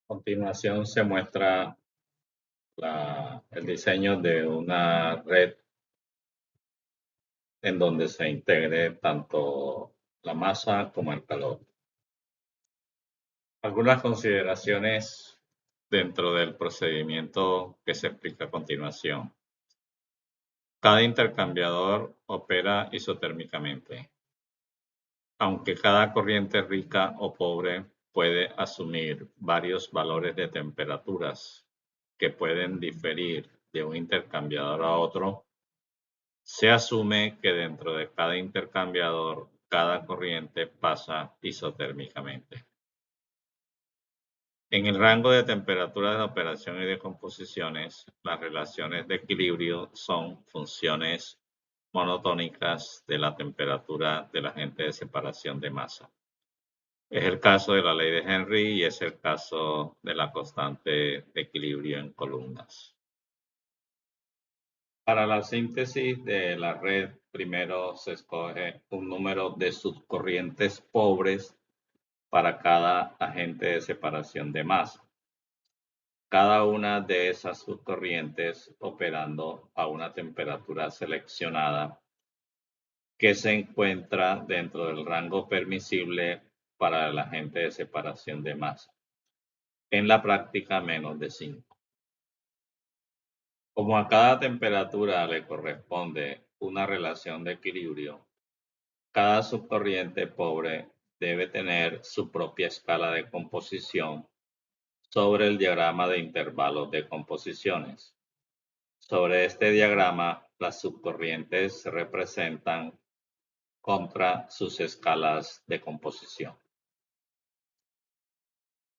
A continuación se muestra el diseño de una red en donde se integre tanto la masa como el calor. Algunas consideraciones dentro del procedimiento que se explica a continuación. Cada intercambiador opera isotérmicamente, aunque cada corriente rica o pobre puede asumir varios valores de temperaturas que pueden diferir de un intercambiador a otro. Se asume que dentro de cada intercambiador, cada corriente pasa isotérmicamente. En el rango de temperaturas de operación y de composiciones, las relaciones de equilibrio son funciones monotónicas de la temperatura del agente de separación de masa. Es el caso de la ley de Henry y es el caso de la constante de equilibrio en columnas. Para la síntesis de la red, primero se escoge un número de subcorrientes pobres para cada agente de separación de masa. Cada una de esas subcorrientes operando a una temperatura seleccionada que se encuentra dentro del rango permisible para el agente de separación de masa. En la práctica, menos de 5. Como a cada temperatura le corresponde una relación de equilibrio, cada subcorriente pobre debe tener su propia escala de composición sobre el diagrama de intervalos de composiciones. Sobre este diagrama, las subcorrientes se representan contra sus escalas de composición.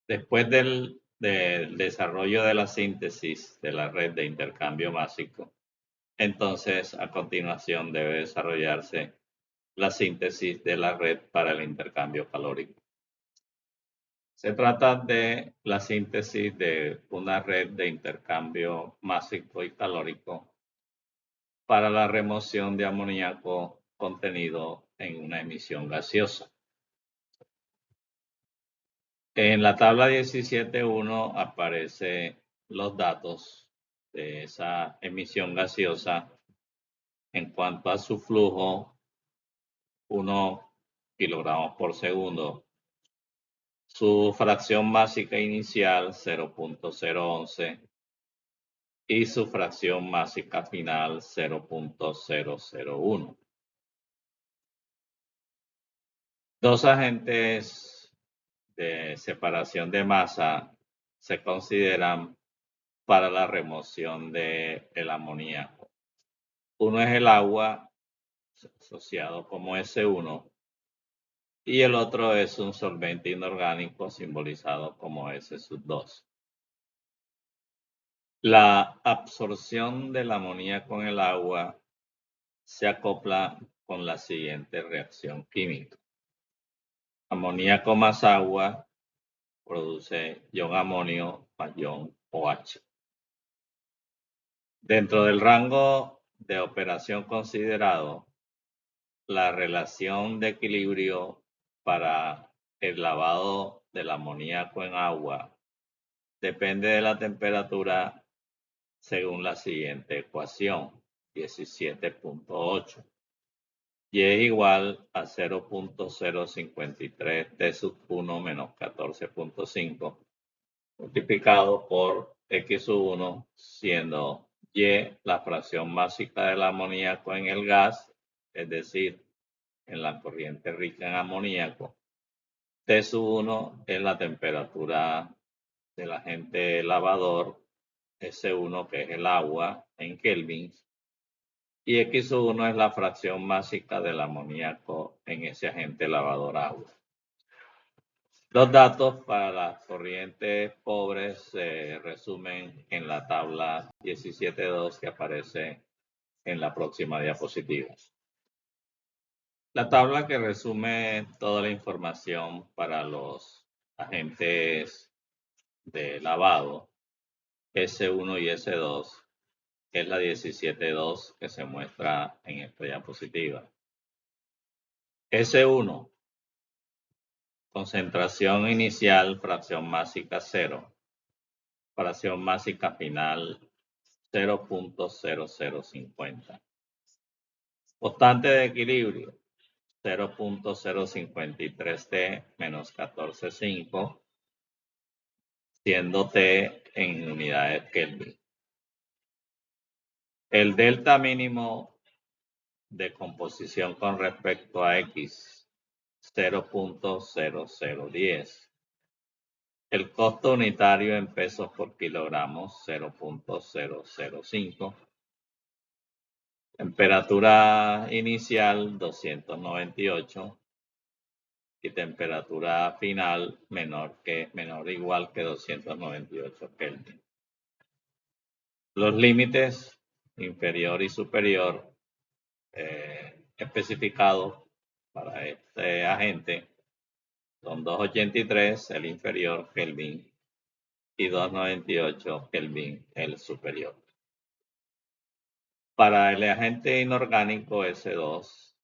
Después del desarrollo de la síntesis de la red de intercambio másico, entonces a continuación debe desarrollarse la síntesis de la red para el intercambio calórico. Se trata de la síntesis de una red de intercambio másico y calórico para la remoción de amoníaco contenido en una emisión gaseosa. En la tabla 17.1 aparecen los datos de esa emisión gaseosa en cuanto a su flujo, 1 kilogramos por segundo. Su fracción másica inicial, 0.011, y su fracción másica final, 0.001. Dos agentes de separación de masa se consideran para la remoción del amoníaco. Uno es el agua, asociado como S1, y el otro es un solvente inorgánico simbolizado como S2. La absorción del amoníaco en el agua se acopla con la siguiente reacción química. Amoníaco más agua produce ion amonio más ion OH. Dentro del rango de operación considerado, la relación de equilibrio para el lavado del amoníaco en agua depende de la temperatura según la siguiente ecuación, 17.8. Y es igual a 0.053 T sub 1 menos 14.5 multiplicado por X sub 1, siendo Y la fracción másica del amoníaco en el gas, es decir, en la corriente rica en amoníaco. T sub 1 es la temperatura del agente lavador, S1 que es el agua en kelvins, y X1 es la fracción másica del amoníaco en ese agente lavador agua. Los datos para las corrientes pobres se resumen en la tabla 17.2 que aparece en la próxima diapositiva. La tabla que resume toda la información para los agentes de lavado S1 y S2 es la 17.2 que se muestra en esta diapositiva. S1, concentración inicial, fracción másica 0. fracción másica final 0.0050. Constante de equilibrio 0.053T menos 14,5, siendo T en unidades Kelvin. El delta mínimo de composición con respecto a X 0.0010. El costo unitario en pesos por kilogramo 0.005. Temperatura inicial 298 y temperatura final menor o igual que 298 Kelvin. Los límites inferior y superior especificados para este agente son 283 el inferior Kelvin y 298 Kelvin el superior. Para el agente inorgánico S2,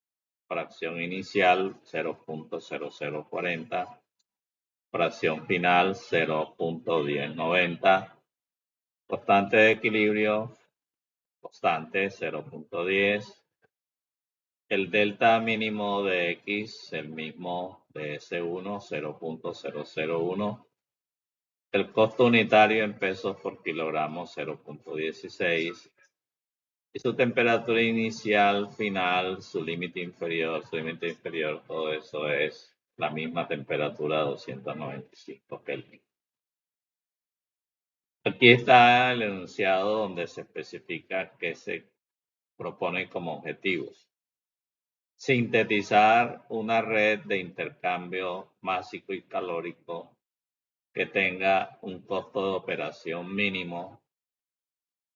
fracción inicial 0.0040, fracción final 0.1090, constante de equilibrio constante 0.10, el delta mínimo de X, el mismo de S1, 0.001, el costo unitario en pesos por kilogramo 0.16, y su temperatura inicial, final, su límite inferior, todo eso es la misma temperatura 295 Kelvin. Aquí está el enunciado donde se especifica que se propone como objetivos. Sintetizar una red de intercambio másico y calórico que tenga un costo de operación mínimo,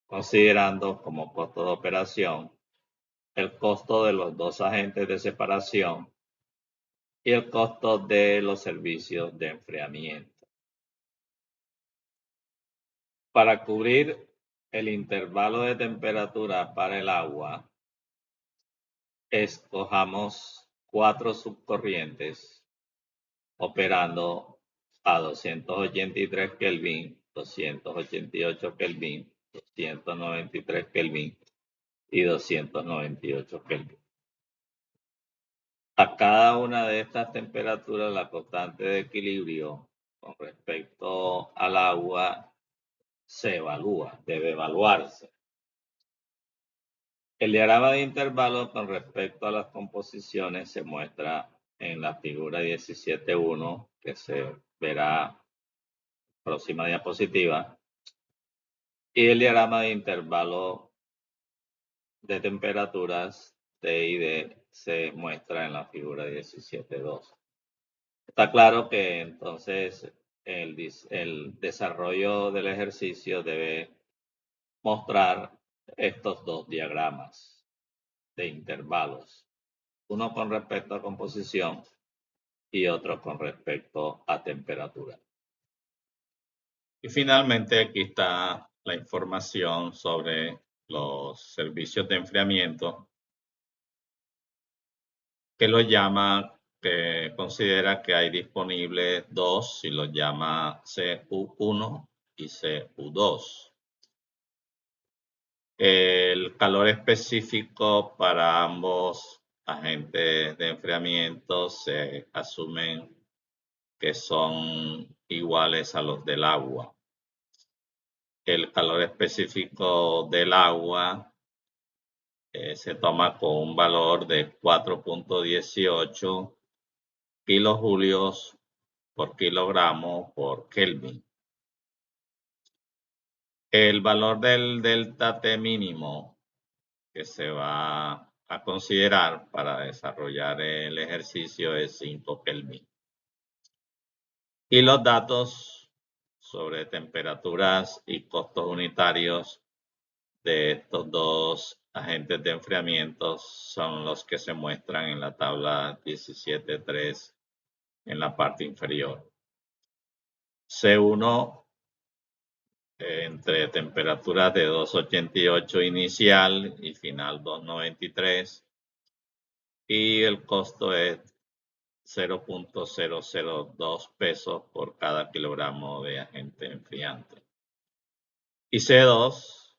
considerando como costo de operación el costo de los dos agentes de separación y el costo de los servicios de enfriamiento. Para cubrir el intervalo de temperatura para el agua, escojamos 4 subcorrientes operando a 283 Kelvin, 288 Kelvin, 293 Kelvin y 298 Kelvin. A cada una de estas temperaturas, la constante de equilibrio con respecto al agua se evalúa, debe evaluarse. El diagrama de intervalos con respecto a las composiciones se muestra en la figura 17.1, que se verá próxima diapositiva, y el diagrama de intervalo de temperaturas T y D se muestra en la figura 17.2. Está claro que entonces el desarrollo del ejercicio debe mostrar estos dos diagramas de intervalos, uno con respecto a composición y otro con respecto a temperatura. Y finalmente aquí está la información sobre los servicios de enfriamiento que considera que hay disponibles dos y los llama CU1 y CU2. El calor específico para ambos agentes de enfriamiento se asumen que son iguales a los del agua. El calor específico del agua se toma con un valor de 4.18 kilojulios por kilogramo por Kelvin. El valor del delta T mínimo que se va a considerar para desarrollar el ejercicio es 5 Kelvin. Y los datos sobre temperaturas y costos unitarios de estos dos agentes de enfriamiento son los que se muestran en la tabla 17.3 en la parte inferior. C1 entre temperaturas de 288 inicial y final 293 y el costo es 0.002 pesos por cada kilogramo de agente enfriante. Y C2,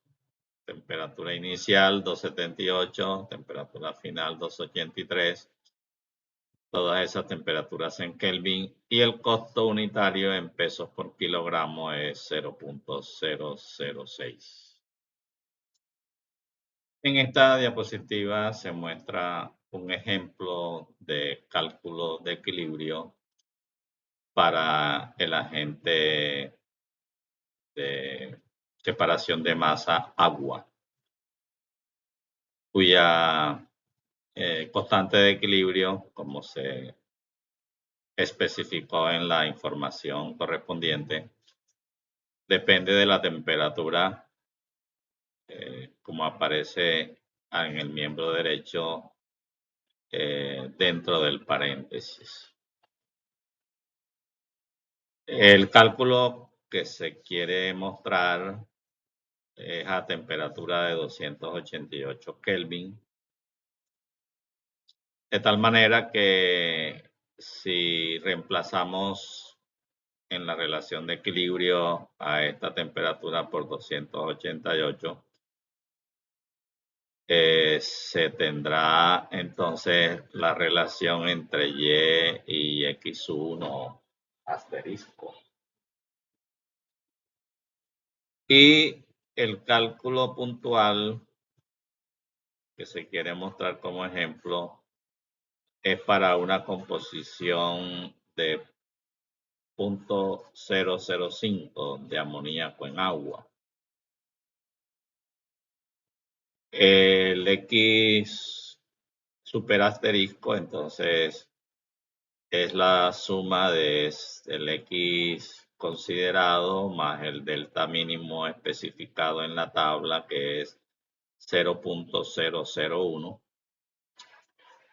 temperatura inicial 278, temperatura final 283. Todas esas temperaturas en Kelvin y el costo unitario en pesos por kilogramo es 0.006. En esta diapositiva se muestra un ejemplo de cálculo de equilibrio para el agente de separación de masa agua, cuya constante de equilibrio, como se especificó en la información correspondiente, depende de la temperatura, como aparece en el miembro derecho dentro del paréntesis. El cálculo que se quiere mostrar es a temperatura de 288 Kelvin, de tal manera que si reemplazamos en la relación de equilibrio a esta temperatura por 288, se tendrá entonces la relación entre Y y X1 asterisco. Y el cálculo puntual que se quiere mostrar como ejemplo es para una composición de 0.005 de amoníaco en agua. El X superasterisco entonces es la suma del X considerado más el delta mínimo especificado en la tabla, que es 0.001.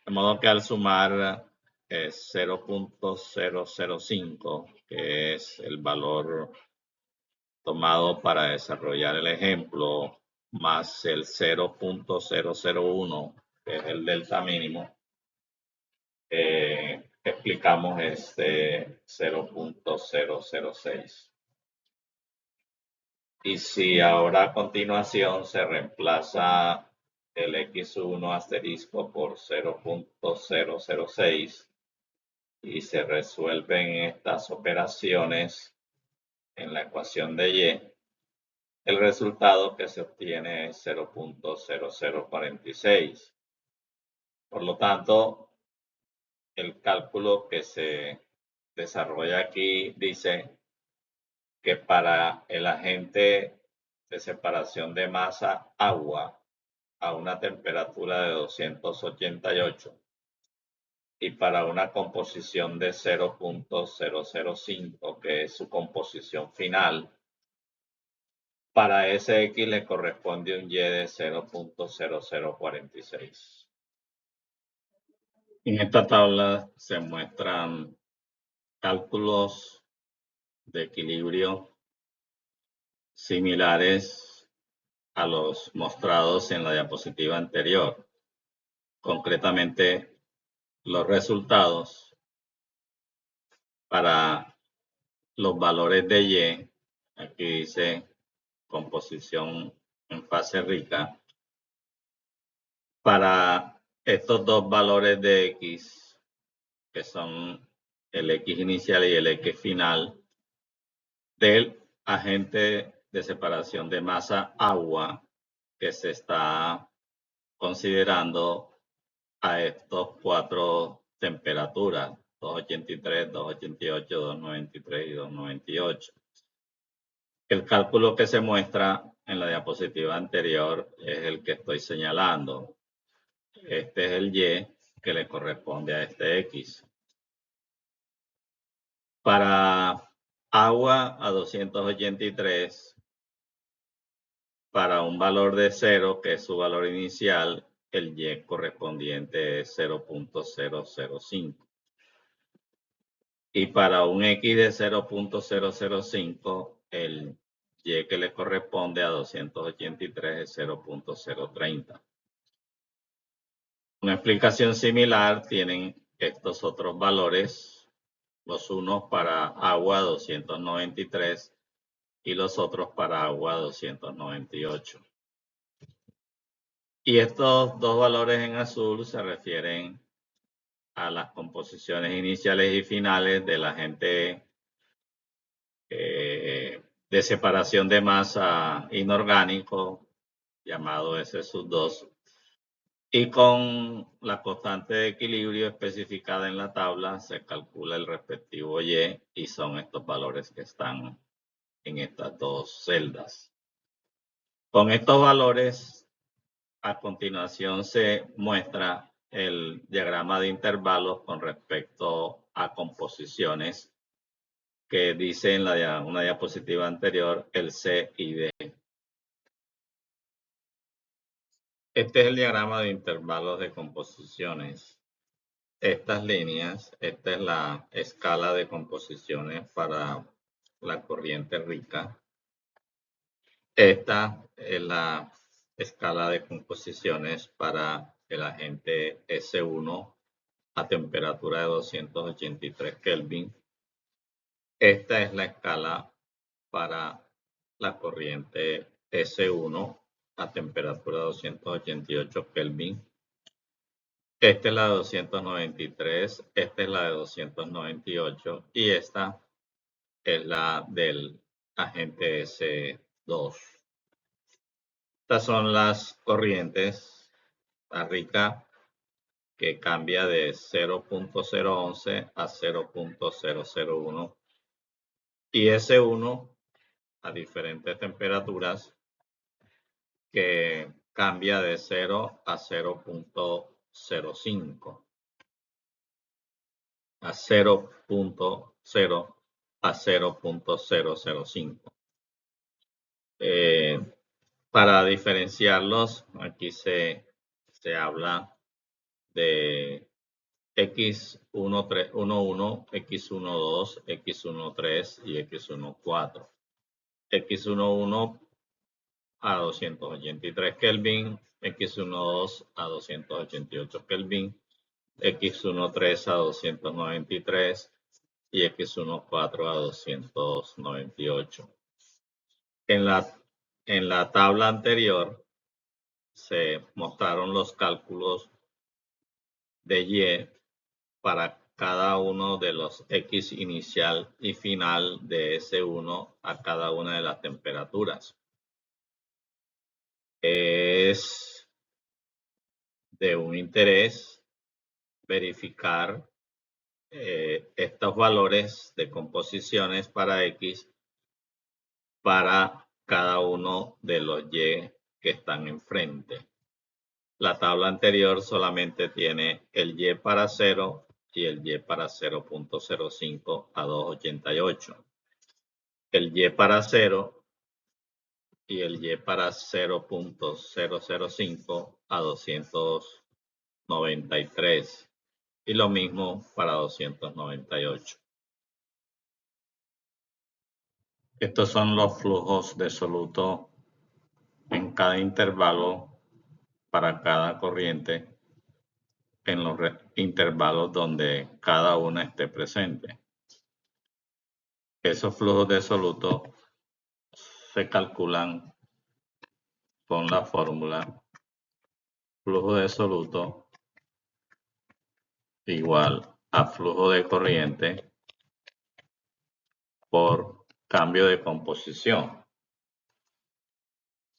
De modo que al sumar 0.005, que es el valor tomado para desarrollar el ejemplo, más el 0.001, que es el delta mínimo, explicamos este 0.006. Y si ahora a continuación se reemplaza el X1 asterisco por 0.006 y se resuelven estas operaciones en la ecuación de Y, el resultado que se obtiene es 0.0046. Por lo tanto, el cálculo que se desarrolla aquí dice que para el agente de separación de masa agua a una temperatura de 288 y para una composición de 0.005, que es su composición final, para ese X le corresponde un Y de 0.0046. En esta tabla se muestran cálculos de equilibrio similares a los mostrados en la diapositiva anterior. Concretamente, los resultados para los valores de Y, aquí dice composición en fase rica, para estos dos valores de X, que son el X inicial y el X final, del agente de separación de masa agua que se está considerando a estos cuatro temperaturas, 283, 288, 293 y 298. El cálculo que se muestra en la diapositiva anterior es el que estoy señalando. Este es el Y que le corresponde a este X. Para agua a 283, para un valor de 0, que es su valor inicial, el Y correspondiente es 0.005. Y para un X de 0.005, el Y que le corresponde a 283 es 0.030. Una explicación similar tienen estos otros valores, los unos para agua 293 y los otros para agua 298. Y estos dos valores en azul se refieren a las composiciones iniciales y finales del agente de separación de masa inorgánico llamado S2, y con la constante de equilibrio especificada en la tabla se calcula el respectivo Y, y son estos valores que están en estas dos celdas. Con estos valores, a continuación se muestra el diagrama de intervalos con respecto a composiciones que dice en una diapositiva anterior el C y D. Este es el diagrama de intervalos de composiciones. Estas líneas, esta es la escala de composiciones para la corriente rica. Esta es la escala de composiciones para el agente S1 a temperatura de 283 Kelvin. Esta es la escala para la corriente S1 a temperatura de 288 Kelvin. Esta es la de 293, esta es la de 298 y esta es la del agente S2. Estas son las corrientes. La rica, que cambia de 0.011 a 0.001, y S1 a diferentes temperaturas, que cambia de 0 a 0.05, a 0.0 a 0.005. Para diferenciarlos, aquí se habla de X11, X12, X13 y X14. X11 a 283 Kelvin, X12 a 288 Kelvin, X13 a 293 y X14 a 298. En la tabla anterior se mostraron los cálculos de Y para cada uno de los X inicial y final de S1 a cada una de las temperaturas. Es de un interés verificar estos valores de composiciones para X para cada uno de los Y que están enfrente. La tabla anterior solamente tiene el Y para 0 y el Y para 0.05 a 288. El Y para 0 y el Y para 0.005 a 293. Y lo mismo para 298. Estos son los flujos de soluto en cada intervalo para cada corriente en los intervalos donde cada una esté presente. Esos flujos de soluto se calculan con la fórmula flujo de soluto igual a flujo de corriente por cambio de composición.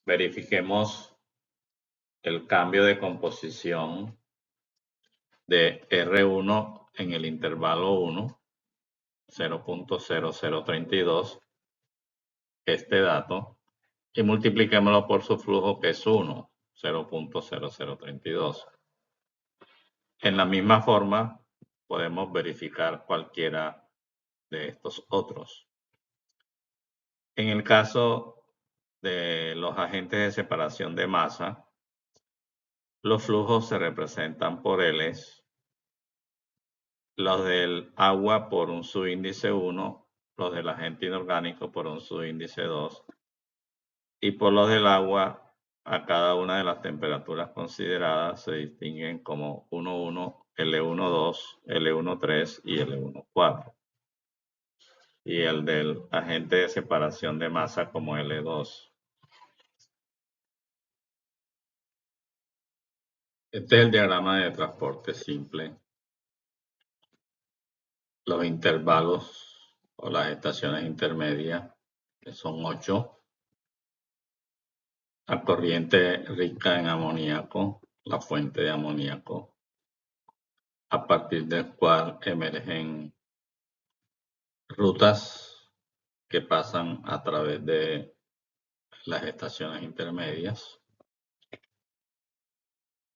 Verifiquemos el cambio de composición de R1 en el intervalo 1, 0.0032, este dato, y multipliquémoslo por su flujo, que es 1, 0.0032. En la misma forma, podemos verificar cualquiera de estos otros. En el caso de los agentes de separación de masa, los flujos se representan por L's, los del agua por un subíndice 1, los del agente inorgánico por un subíndice 2, y por los del agua a cada una de las temperaturas consideradas se distinguen como 1,1, L1,2, L1,3 y L1,4. y el del agente de separación de masa como L2. Este es el diagrama de transporte simple. Los intervalos o las estaciones intermedias, que son 8. La corriente rica en amoníaco, la fuente de amoníaco, a partir del cual emergen rutas que pasan a través de las estaciones intermedias.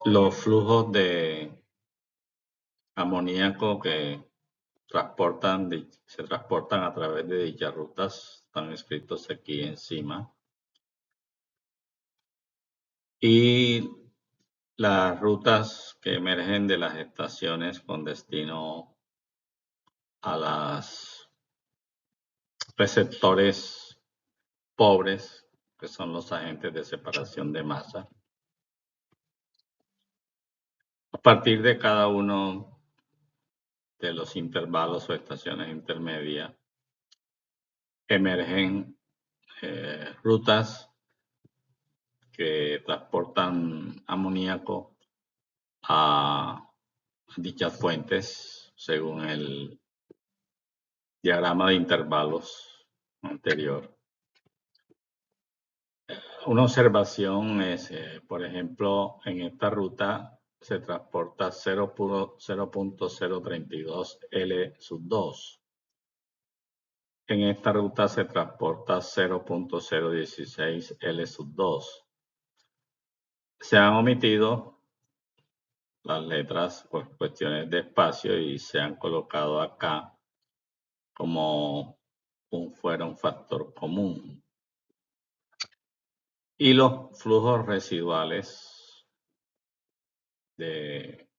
Los flujos de amoníaco que se transportan a través de dichas rutas están escritos aquí encima. Y las rutas que emergen de las estaciones con destino a los receptores pobres, que son los agentes de separación de masa. A partir de cada uno de los intervalos o estaciones intermedias, emergen rutas que transportan amoníaco a dichas fuentes según el diagrama de intervalos anterior. Una observación es, por ejemplo, en esta ruta se transporta 0.032 L sub 2. En esta ruta se transporta 0.016 L sub 2. Se han omitido las letras por cuestiones de espacio y se han colocado acá como fuera un factor común. Y los flujos residuales de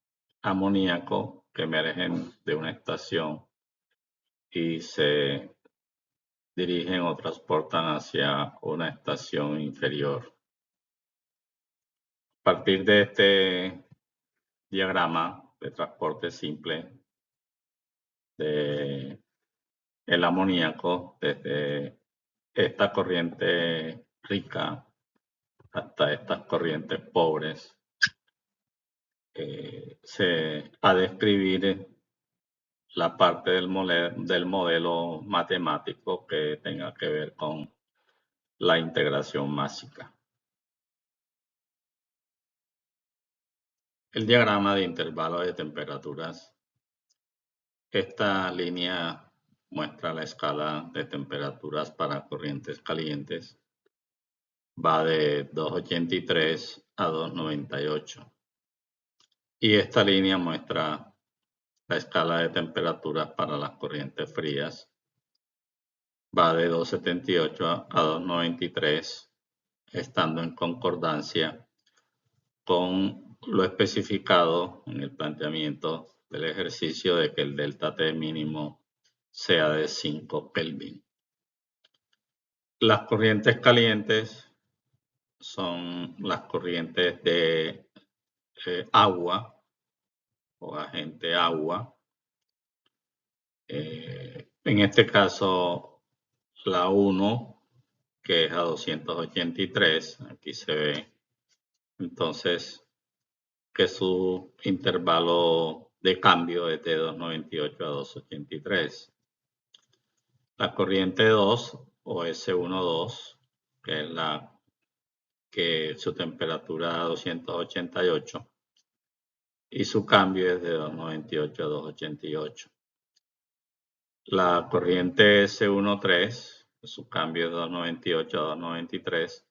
amoníaco que emergen de una estación y se dirigen o transportan hacia una estación inferior. A partir de este diagrama de transporte simple de el amoníaco desde esta corriente rica hasta estas corrientes pobres, se ha de describir la parte del modelo matemático que tenga que ver con la integración másica. El diagrama de intervalos de temperaturas. Esta línea muestra la escala de temperaturas para corrientes calientes. Va de 283 a 298. Y esta línea muestra la escala de temperaturas para las corrientes frías. Va de 278 a 293, estando en concordancia con lo especificado en el planteamiento del ejercicio de que el delta T mínimo sea de 5 Kelvin. Las corrientes calientes son las corrientes de agua o agente agua. En este caso, la 1, que es a 283, aquí se ve entonces que su intervalo de cambio es de 298 a 283. La corriente 2 o S12, que es la que su temperatura a 288 y su cambio es de 298 a 288. La corriente S13, su cambio es de 298 a 293.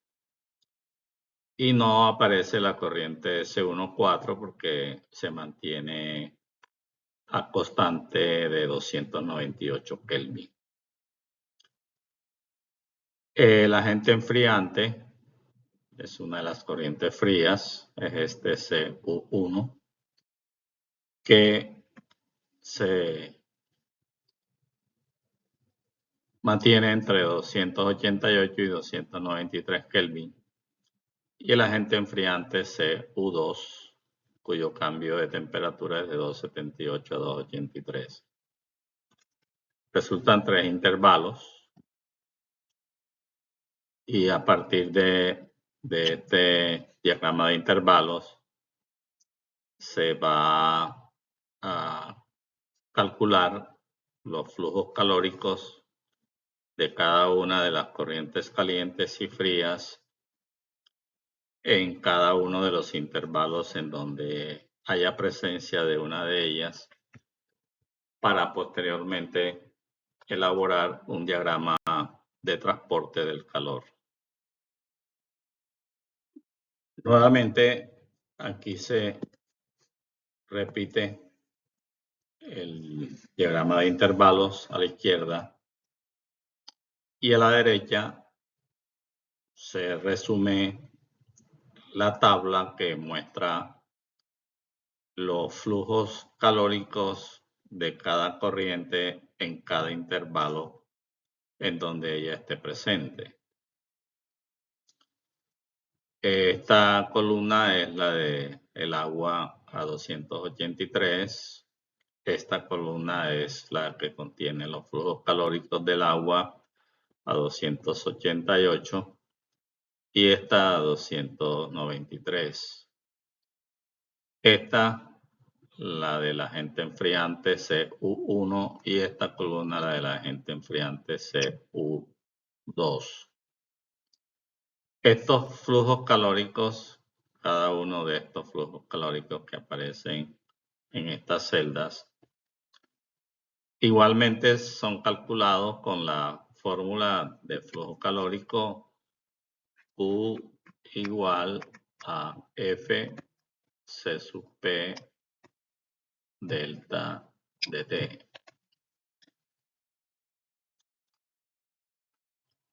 Y no aparece la corriente S14 porque se mantiene a constante de 298 Kelvin. El agente enfriante es una de las corrientes frías, es este CU1, que se mantiene entre 288 y 293 Kelvin. Y el agente enfriante CU2, cuyo cambio de temperatura es de 278 a 283. resultan 3 intervalos y a partir de este diagrama de intervalos se va a calcular los flujos calóricos de cada una de las corrientes calientes y frías en cada uno de los intervalos en donde haya presencia de una de ellas, para posteriormente elaborar un diagrama de transporte del calor. Nuevamente, aquí se repite el diagrama de intervalos a la izquierda y a la derecha se resume la tabla que muestra los flujos calóricos de cada corriente en cada intervalo en donde ella esté presente. Esta columna es la de el agua a 283. Esta columna es la que contiene los flujos calóricos del agua a 288 y esta a 293. Esta, la del agente enfriante CU1 y esta columna la del agente enfriante CU2. Estos flujos calóricos, cada uno de estos flujos calóricos que aparecen en estas celdas, igualmente son calculados con la fórmula de flujo calórico U igual a F C sub P delta dt.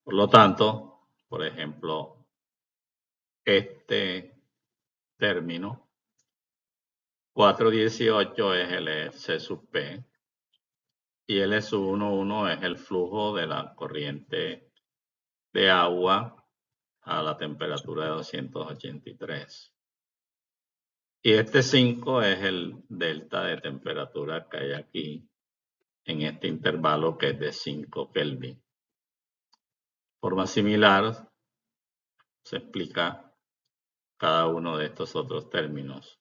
Por lo tanto, por ejemplo, este término 418 es el C sub P y el S11 es el flujo de la corriente de agua a la temperatura de 283. Y este 5 es el delta de temperatura que hay aquí en este intervalo, que es de 5 Kelvin. De forma similar se explica cada uno de estos otros términos.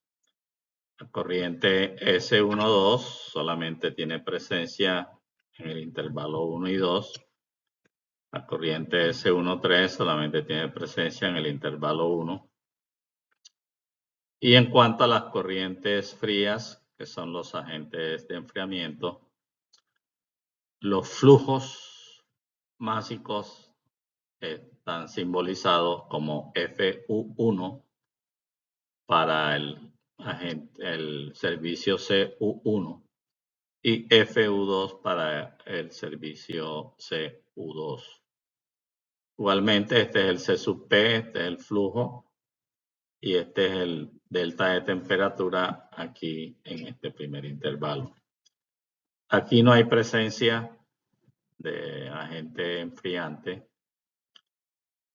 La corriente S12 solamente tiene presencia en el intervalo 1 y 2. La corriente S13 solamente tiene presencia en el intervalo 1. Y en cuanto a las corrientes frías, que son los agentes de enfriamiento, los flujos másicos están simbolizados como FU1 para el servicio CU1 y FU2 para el servicio CU2. Igualmente, este es el C sub P, este es el flujo, y este es el delta de temperatura aquí en este primer intervalo. Aquí no hay presencia de agente enfriante.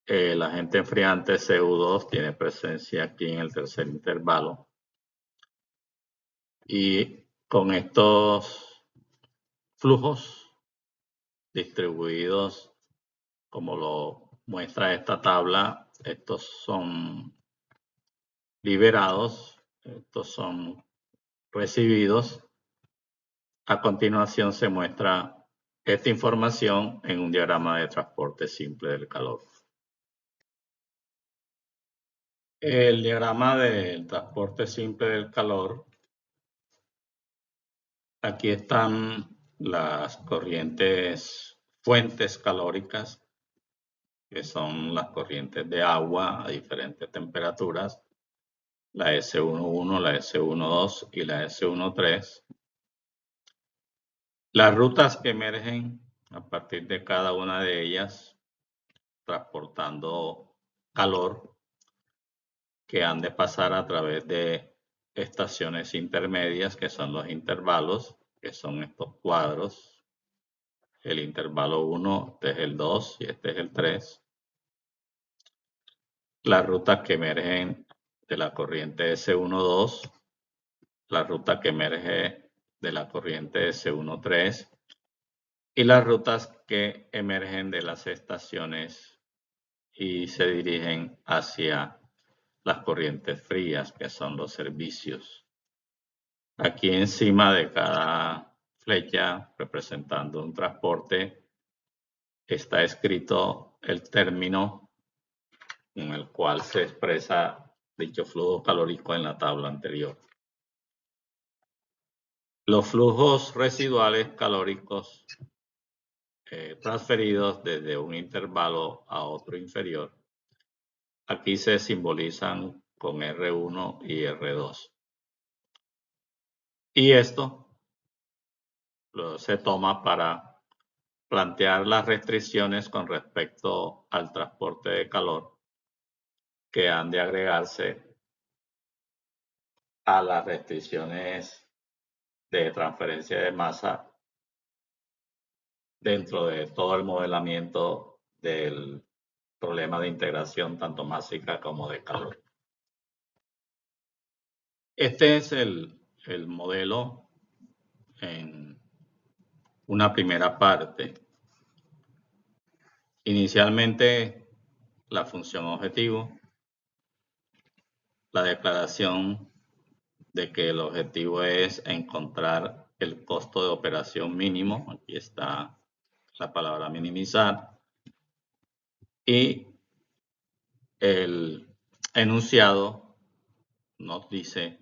El agente enfriante CU2 tiene presencia aquí en el tercer intervalo. Y con estos flujos distribuidos, como lo muestra esta tabla, estos son liberados, estos son recibidos. A continuación se muestra esta información en un diagrama de transporte simple del calor. El diagrama del transporte simple del calor, aquí están las corrientes fuentes calóricas, que son las corrientes de agua a diferentes temperaturas, la S11, la S12 y la S13. Las rutas que emergen a partir de cada una de ellas, transportando calor, que han de pasar a través de estaciones intermedias, que son los intervalos, que son estos cuadros. El intervalo 1, este es el 2 y este es el 3. Las rutas que emergen de la corriente S12, la ruta que emerge de la corriente S13 y las rutas que emergen de las estaciones y se dirigen hacia las corrientes frías, que son los servicios. Aquí encima de cada flecha representando un transporte está escrito el término en el cual se expresa dicho flujo calórico en la tabla anterior. Los flujos residuales calóricos transferidos desde un intervalo a otro inferior, aquí se simbolizan con R1 y R2. Y esto se toma para plantear las restricciones con respecto al transporte de calor que han de agregarse a las restricciones de transferencia de masa dentro de todo el modelamiento del problema de integración tanto másica como de calor. Este es el modelo en una primera parte. Inicialmente, la función objetivo, la declaración de que el objetivo es encontrar el costo de operación mínimo, aquí está la palabra minimizar, y el enunciado nos dice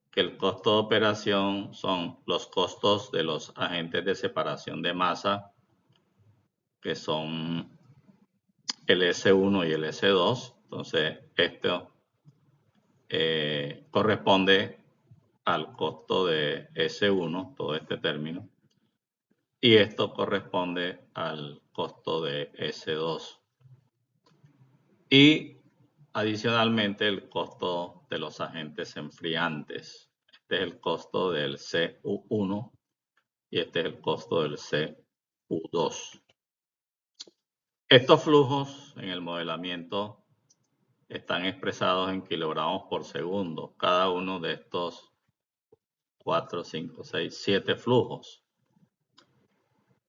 que el costo de operación son los costos de los agentes de separación de masa, que son el S1 y el S2. Entonces, esto corresponde al costo de S1, todo este término, y esto corresponde al costo de S2. Y adicionalmente el costo de los agentes enfriantes. Este es el costo del CU1 y este es el costo del CU2. Estos flujos en el modelamiento están expresados en kilogramos por segundo, cada uno de estos 4, 5, 6, 7 flujos.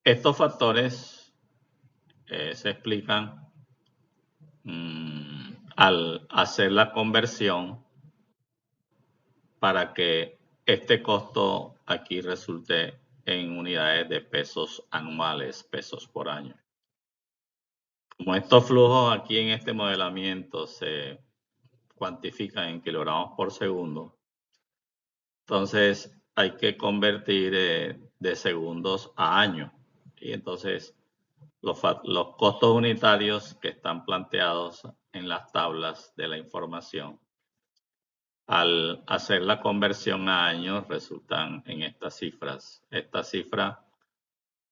Estos factores se explican al hacer la conversión para que este costo aquí resulte en unidades de pesos anuales, pesos por año. Como estos flujos aquí en este modelamiento se cuantifican en kilogramos por segundo, entonces hay que convertir de segundos a año. Y entonces los costos unitarios que están planteados en las tablas de la información, al hacer la conversión a años, resultan en estas cifras. Esta cifra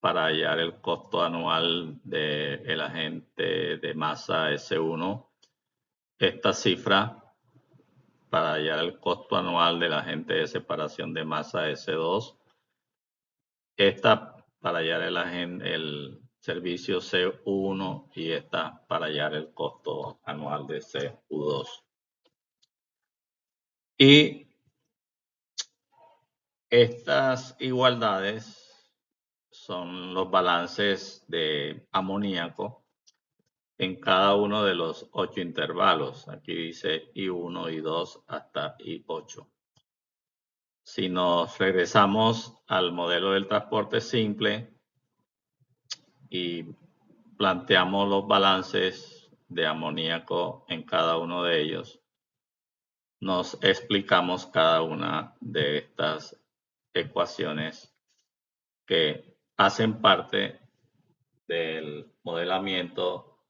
para hallar el costo anual del agente de masa S1, esta cifra para hallar el costo anual del agente de separación de masa S2, esta para hallar el servicio CU1 y esta para hallar el costo anual de CU2. Y estas igualdades son los balances de amoníaco en cada uno de los 8 intervalos. Aquí dice I1, I2 hasta I8. Si nos regresamos al modelo del transporte simple y planteamos los balances de amoníaco en cada uno de ellos, nos explicamos cada una de estas ecuaciones que hacen parte del modelamiento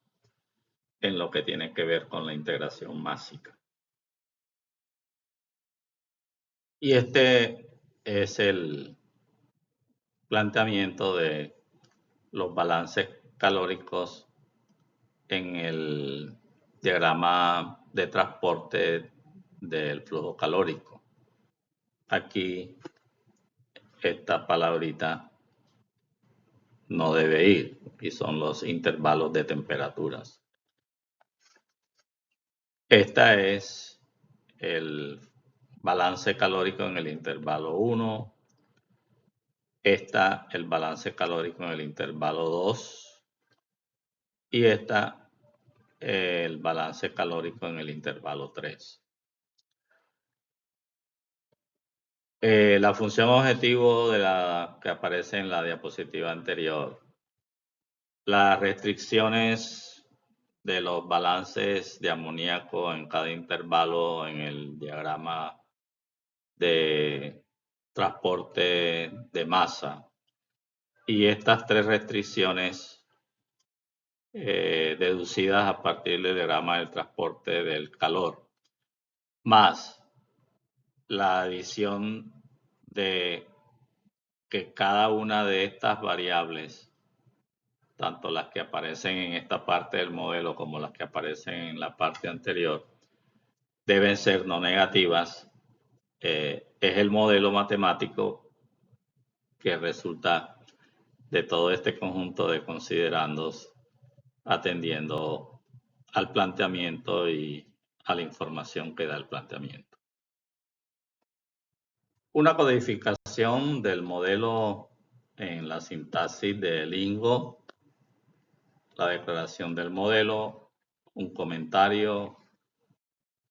en lo que tiene que ver con la integración másica. Y este es el planteamiento de los balances calóricos en el diagrama de transporte del flujo calórico. Aquí esta palabrita no debe ir y son los intervalos de temperaturas. Este es el balance calórico en el intervalo 1, esta el balance calórico en el intervalo 2 y esta el balance calórico en el intervalo 3. La función objetivo de la que aparece en la diapositiva anterior. Las restricciones de los balances de amoníaco en cada intervalo en el diagrama de transporte de masa. Y estas tres restricciones deducidas a partir del diagrama del transporte del calor, más la adición de que cada una de estas variables, tanto las que aparecen en esta parte del modelo como las que aparecen en la parte anterior, deben ser no negativas, es el modelo matemático que resulta de todo este conjunto de considerandos atendiendo al planteamiento y a la información que da el planteamiento. Una codificación del modelo en la sintaxis de Lingo, la declaración del modelo, un comentario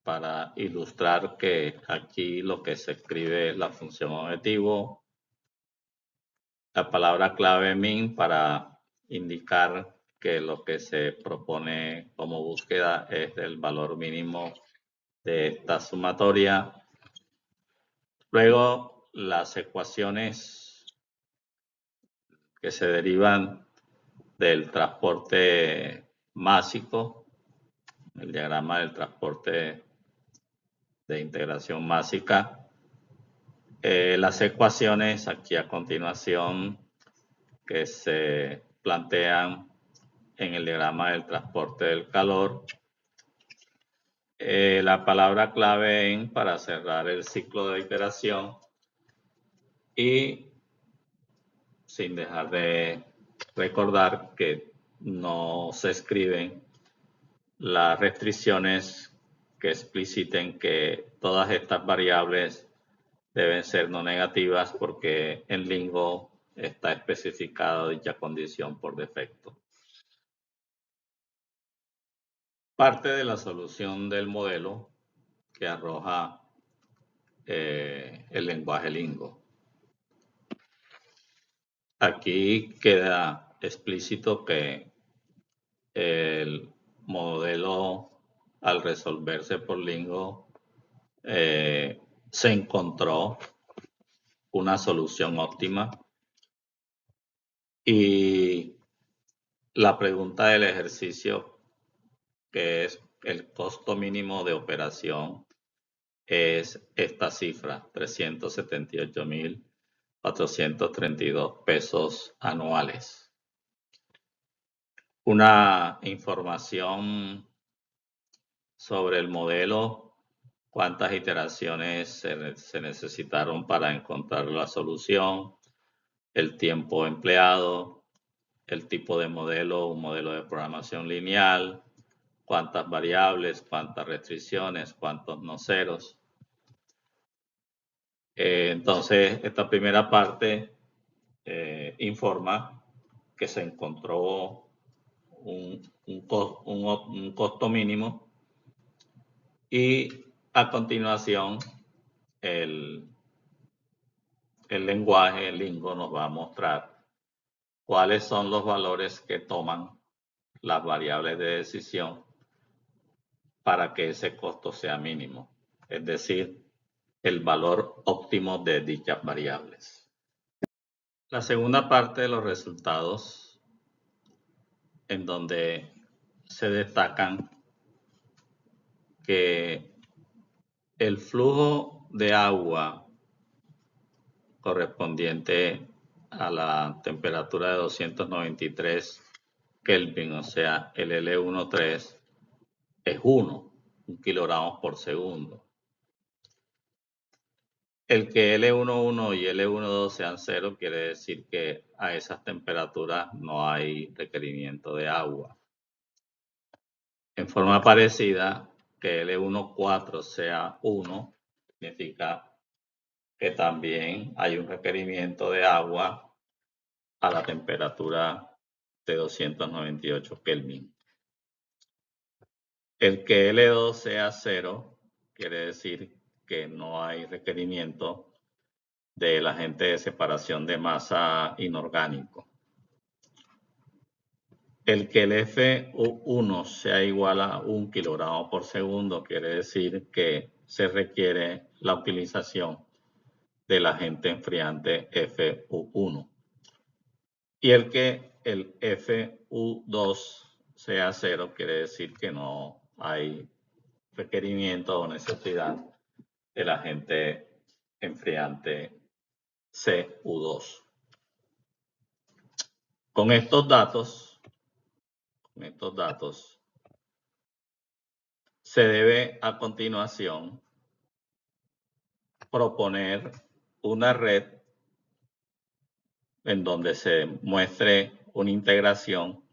para ilustrar que aquí lo que se escribe es la función objetivo, la palabra clave min para indicar que lo que se propone como búsqueda es el valor mínimo de esta sumatoria. Luego, las ecuaciones que se derivan del transporte másico, el diagrama del transporte de integración másica. Las ecuaciones aquí a continuación que se plantean en el diagrama del transporte del calor. La palabra clave en para cerrar el ciclo de iteración y sin dejar de recordar que no se escriben las restricciones que expliciten que todas estas variables deben ser no negativas porque en Lingo está especificada dicha condición por defecto. Parte de la solución del modelo que arroja el lenguaje Lingo. Aquí queda explícito que el modelo al resolverse por Lingo se encontró una solución óptima y la pregunta del ejercicio, que es el costo mínimo de operación, es esta cifra, 378.432 pesos anuales. Una información sobre el modelo, cuántas iteraciones se necesitaron para encontrar la solución, el tiempo empleado, el tipo de modelo, un modelo de programación lineal, cuántas variables, cuántas restricciones, cuántos no ceros. Entonces, esta primera parte informa que se encontró un costo mínimo y a continuación el lenguaje, el Lingo, nos va a mostrar cuáles son los valores que toman las variables de decisión para que ese costo sea mínimo, es decir, el valor óptimo de dichas variables. La segunda parte de los resultados, en donde se destacan que el flujo de agua correspondiente a la temperatura de 293 Kelvin, o sea, el L13, es 1 kilogramos por segundo. El que L11 y L12 sean 0 quiere decir que a esas temperaturas no hay requerimiento de agua. En forma parecida, que L14 sea 1 significa que también hay un requerimiento de agua a la temperatura de 298 Kelvin. El que L2 sea 0 quiere decir que no hay requerimiento del agente de separación de masa inorgánico. El que el F1 sea igual a 1 kilogramo por segundo quiere decir que se requiere la utilización del agente enfriante FU1. Y el que el FU2 sea 0 quiere decir que no hay requerimiento o necesidad del agente enfriante CU2. Con estos datos, se debe a continuación proponer una red en donde se muestre una integración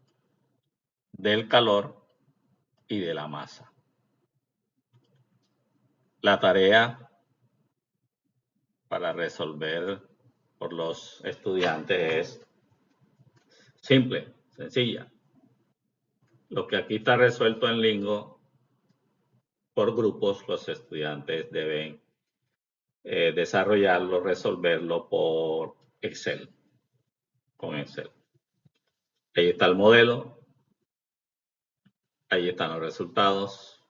del calor y de la masa. La tarea para resolver por los estudiantes es simple, sencilla. Lo que aquí está resuelto en Lingo, por grupos, los estudiantes deben desarrollarlo, resolverlo por Excel, con Excel. Ahí está el modelo, ahí están los resultados,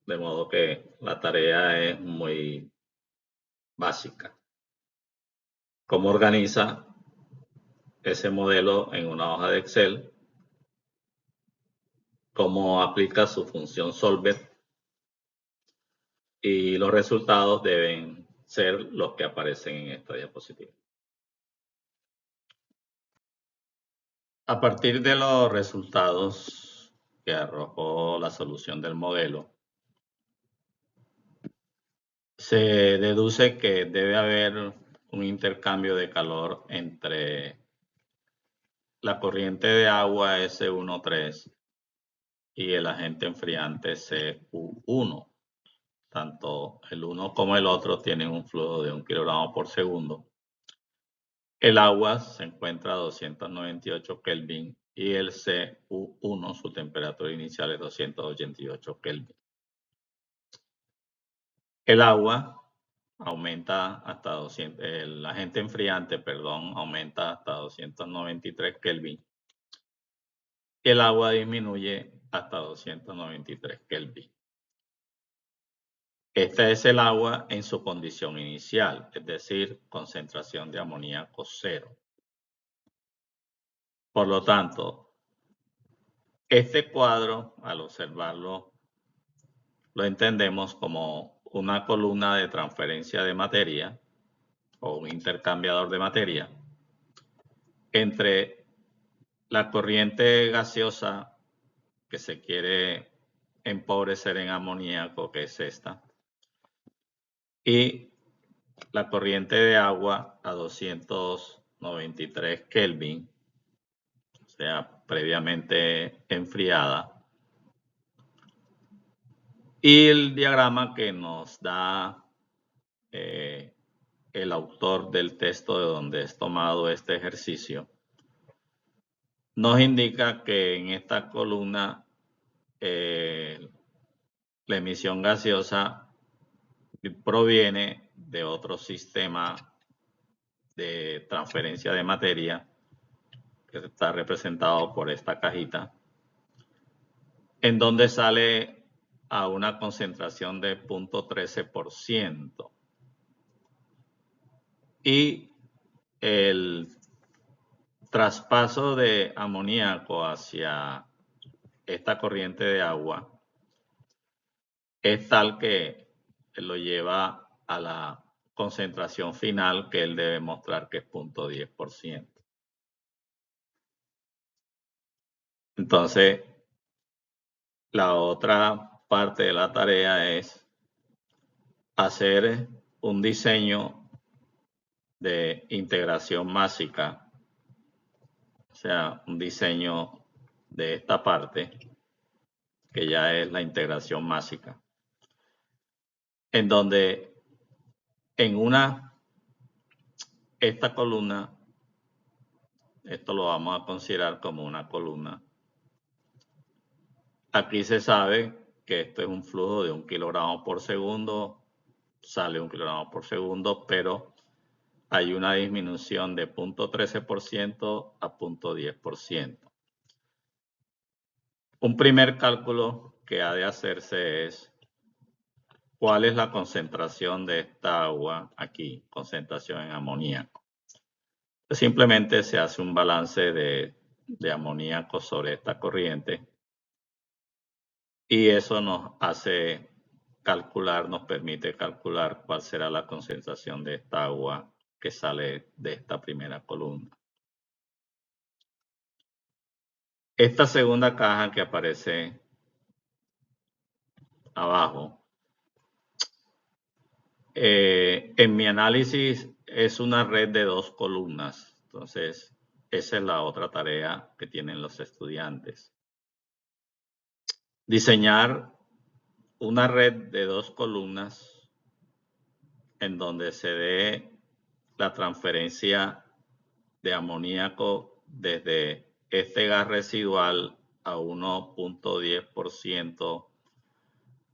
de modo que la tarea es muy básica. ¿Cómo organiza ese modelo en una hoja de Excel? ¿Cómo aplica su función solver? Y los resultados deben ser los que aparecen en esta diapositiva. A partir de los resultados que arrojó la solución del modelo, se deduce que debe haber un intercambio de calor entre la corriente de agua S13 y el agente enfriante CU1. Tanto el uno como el otro tienen un flujo de 1 kilogramo por segundo. El agua se encuentra a 298 Kelvin y el CU1, su temperatura inicial es 288 Kelvin. El agua aumenta hasta 200, el agente enfriante, aumenta hasta 293 Kelvin. Y el agua disminuye hasta 293 Kelvin. Esta es el agua en su condición inicial, es decir, concentración de amoníaco 0. Por lo tanto, este cuadro, al observarlo, lo entendemos como una columna de transferencia de materia o un intercambiador de materia entre la corriente gaseosa que se quiere empobrecer en amoníaco, que es esta, y la corriente de agua a 293 Kelvin, o sea, previamente enfriada. Y el diagrama que nos da el autor del texto de donde es tomado este ejercicio nos indica que en esta columna la emisión gaseosa proviene de otro sistema de transferencia de materia que está representado por esta cajita, en donde sale a una concentración de 0.13%. Y el traspaso de amoníaco hacia esta corriente de agua es tal que lo lleva a la concentración final que él debe mostrar que es 0.10%. Entonces, la otra parte de la tarea es hacer un diseño de integración másica, o sea, un diseño de esta parte, que ya es la integración másica, en donde en esta columna esto lo vamos a considerar como una columna. Aquí se sabe que esto es un flujo de 1 kilogramo por segundo, sale 1 kilogramo por segundo, pero hay una disminución de 0.13% a 0.10%. Un primer cálculo que ha de hacerse es cuál es la concentración de esta agua aquí, concentración en amoníaco. Simplemente se hace un balance de amoníaco sobre esta corriente y eso nos hace calcular, nos permite calcular cuál será la concentración de esta agua que sale de esta primera columna. Esta segunda caja que aparece abajo, en mi análisis es una red de 2 columnas. Entonces, esa es la otra tarea que tienen los estudiantes. Diseñar una red de 2 columnas en donde se dé la transferencia de amoníaco desde este gas residual a 1.10%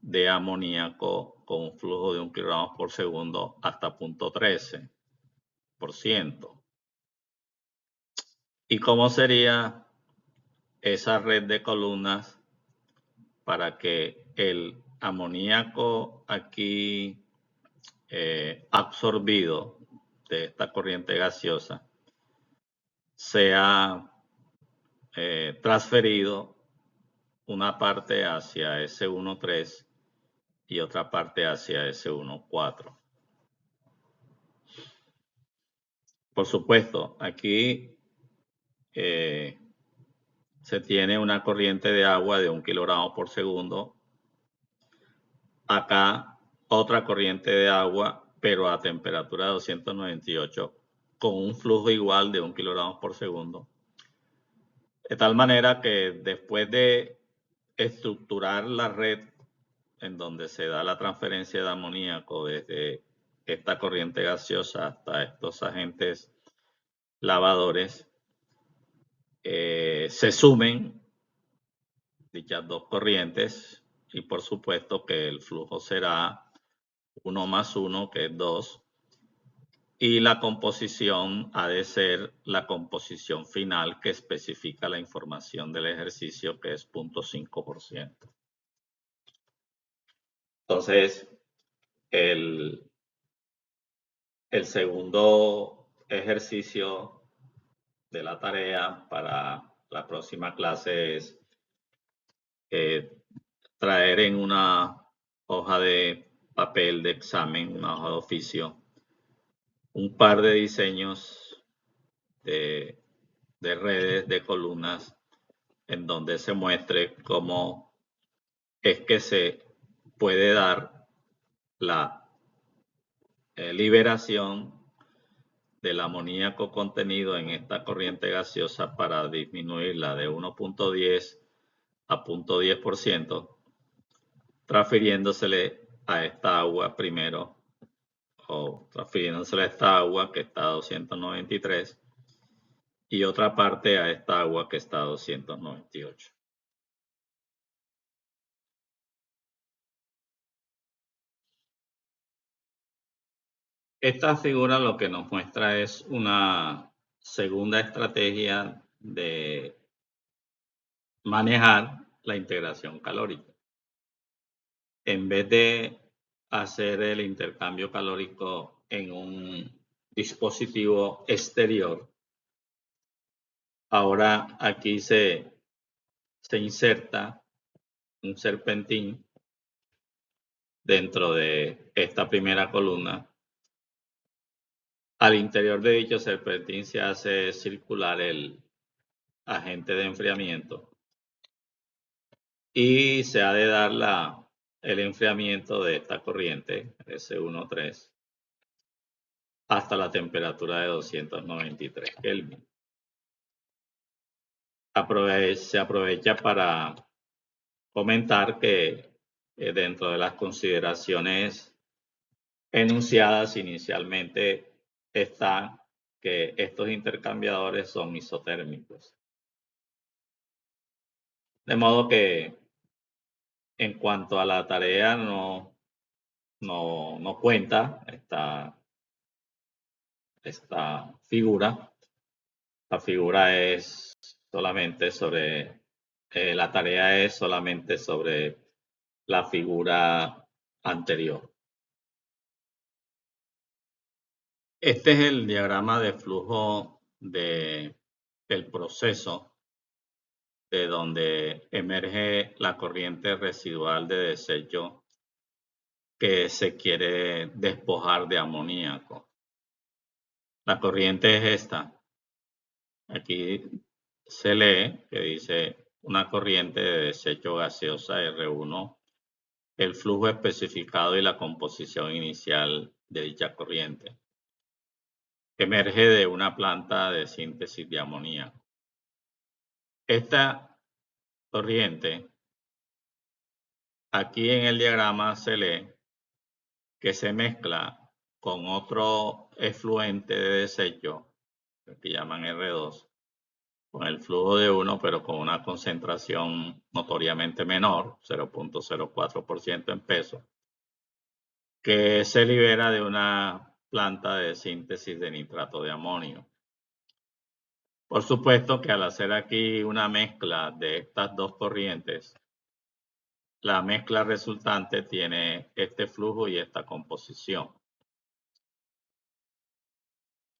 de amoníaco con un flujo de 1 kilogramo por segundo hasta 0.13%. ¿Y cómo sería esa red de columnas para que el amoníaco aquí absorbido de esta corriente gaseosa sea transferido una parte hacia S13 y otra parte hacia S14? Por supuesto, aquí se tiene una corriente de agua de 1 kilogramo por segundo. Acá otra corriente de agua, pero a temperatura de 298, con un flujo igual de 1 kilogramo por segundo. De tal manera que después de estructurar la red en donde se da la transferencia de amoníaco desde esta corriente gaseosa hasta estos agentes lavadores, se sumen dichas dos corrientes y por supuesto que el flujo será 1 más 1, que es 2, y la composición ha de ser la composición final que especifica la información del ejercicio, que es 0.5%. Entonces, el segundo ejercicio de la tarea para la próxima clase es traer en una hoja de papel de examen, una hoja de oficio, un par de diseños de redes, de columnas, en donde se muestre cómo es que se puede dar la liberación del amoníaco contenido en esta corriente gaseosa para disminuirla de 1.10 a 0.10%, transfiriéndosele a esta agua primero, o transfiriéndosele a esta agua que está a 293 y otra parte a esta agua que está a 298. Esta figura lo que nos muestra es una segunda estrategia de manejar la integración calórica. En vez de hacer el intercambio calórico en un dispositivo exterior, ahora aquí se inserta un serpentín dentro de esta primera columna. Al interior de dicho serpentín se hace circular el agente de enfriamiento y se ha de dar el enfriamiento de esta corriente S13 hasta la temperatura de 293 Kelvin. Se aprovecha para comentar que dentro de las consideraciones enunciadas inicialmente está que estos intercambiadores son isotérmicos. De modo que en cuanto a la tarea no cuenta esta figura. La figura es solamente sobre, la tarea es solamente sobre la figura anterior. Este es el diagrama de flujo del proceso de donde emerge la corriente residual de desecho que se quiere despojar de amoníaco. La corriente es esta. Aquí se lee que dice una corriente de desecho gaseosa R1, el flujo especificado y la composición inicial de dicha corriente. Emerge de una planta de síntesis de amoníaco. Esta corriente, aquí en el diagrama se lee que se mezcla con otro efluente de desecho, que llaman R2, con el flujo de 1, pero con una concentración notoriamente menor, 0.04% en peso, que se libera de una planta de síntesis de nitrato de amonio. Por supuesto que al hacer aquí una mezcla de estas dos corrientes, la mezcla resultante tiene este flujo y esta composición.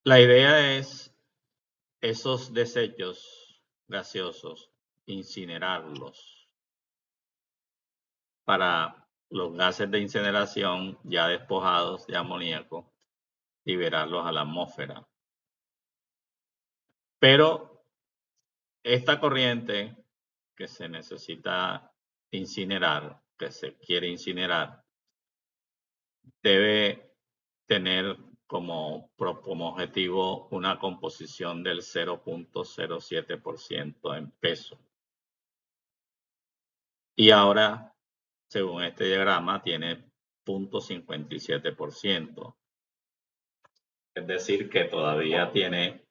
La idea es esos desechos gaseosos, incinerarlos para los gases de incineración ya despojados de amoníaco, liberarlos a la atmósfera. Pero esta corriente que se necesita incinerar, que se quiere incinerar, debe tener como objetivo una composición del 0.07% en peso. Y ahora, según este diagrama, tiene 0.57%. Es decir, que todavía tiene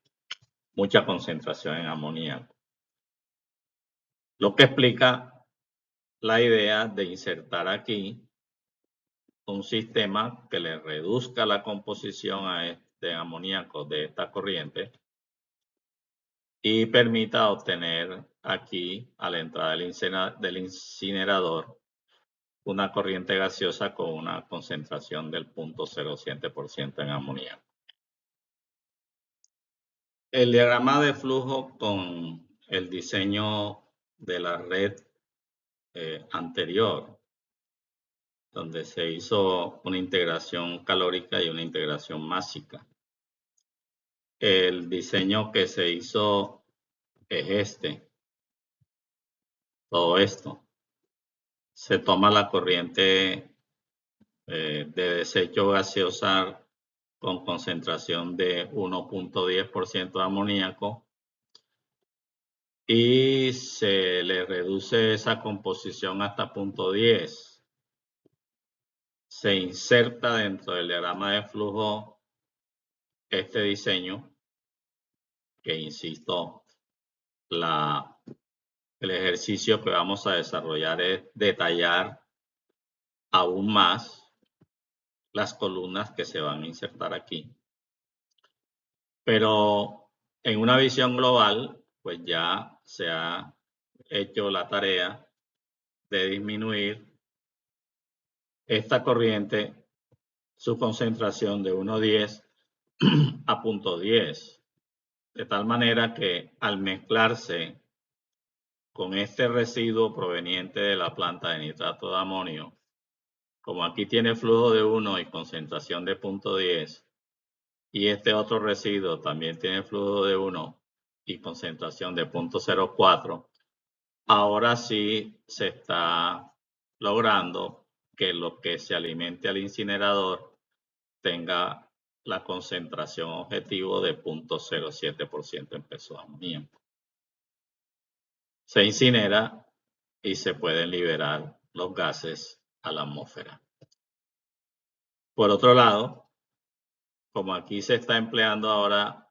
mucha concentración en amoníaco. Lo que explica la idea de insertar aquí un sistema que le reduzca la composición de amoníaco de esta corriente y permita obtener aquí, a la entrada del incinerador, una corriente gaseosa con una concentración del 0.07% en amoníaco. El diagrama de flujo con el diseño de la red anterior, donde se hizo una integración calórica y una integración másica. El diseño que se hizo es este. Todo esto. Se toma la corriente de desecho gaseosa con concentración de 1.10% de amoníaco y se le reduce esa composición hasta 0.10. Se inserta dentro del diagrama de flujo este diseño que, insisto, el ejercicio que vamos a desarrollar es detallar aún más las columnas que se van a insertar aquí. Pero en una visión global, pues ya se ha hecho la tarea de disminuir esta corriente, su concentración de 1.10 a 0.10, de tal manera que al mezclarse con este residuo proveniente de la planta de nitrato de amonio, como aquí tiene flujo de 1 y concentración de 0.10, y este otro residuo también tiene flujo de 1 y concentración de 0.04, ahora sí se está logrando que lo que se alimente al incinerador tenga la concentración objetivo de 0.07% en peso de amoníaco. Se incinera y se pueden liberar los gases a la atmósfera. Por otro lado, como aquí se está empleando ahora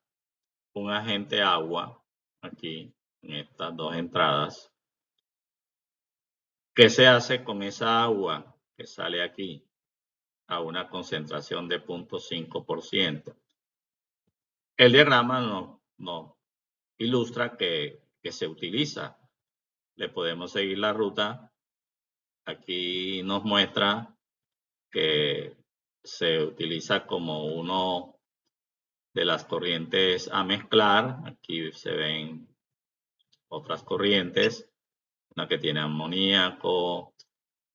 un agente agua aquí en estas dos entradas. ¿Qué se hace con esa agua que sale aquí a una concentración de 0.5%? El diagrama nos ilustra que se utiliza. Le podemos seguir la ruta. Aquí nos muestra que se utiliza como uno de las corrientes a mezclar. Aquí se ven otras corrientes, una que tiene amoníaco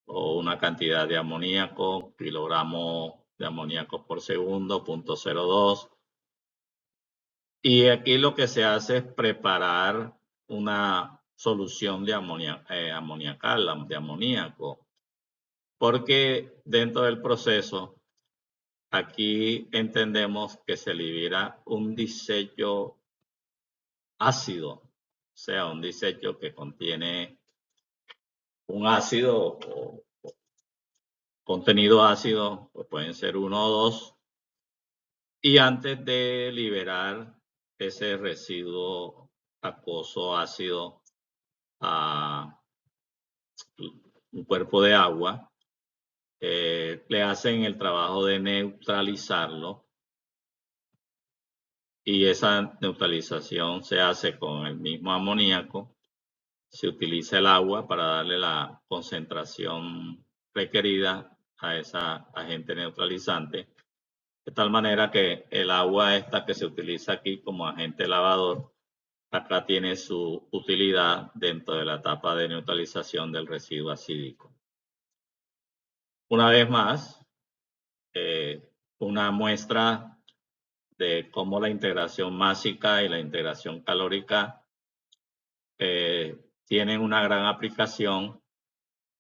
o una cantidad de amoníaco, kilogramo de amoníaco por segundo, 0.02. Y aquí lo que se hace es preparar una solución de amoniacal, de amoníaco, porque dentro del proceso aquí entendemos que se libera un disecho ácido, o sea, un disecho que contiene un ácido o contenido ácido, pues pueden ser 1 o 2, y antes de liberar ese residuo acuoso ácido a un cuerpo de agua, le hacen el trabajo de neutralizarlo, y esa neutralización se hace con el mismo amoníaco. Se utiliza el agua para darle la concentración requerida a esa agente neutralizante, de tal manera que el agua esta que se utiliza aquí como agente lavador, acá tiene su utilidad dentro de la etapa de neutralización del residuo acídico. Una vez más, una muestra de cómo la integración másica y la integración calórica tienen una gran aplicación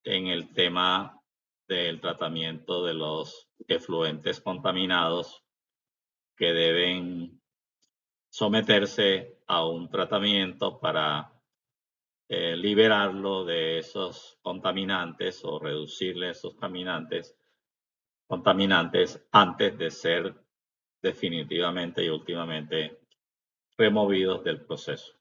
en el tema del tratamiento de los efluentes contaminados que deben someterse a un tratamiento para liberarlo de esos contaminantes o reducirle esos contaminantes antes de ser definitivamente y últimamente removidos del proceso.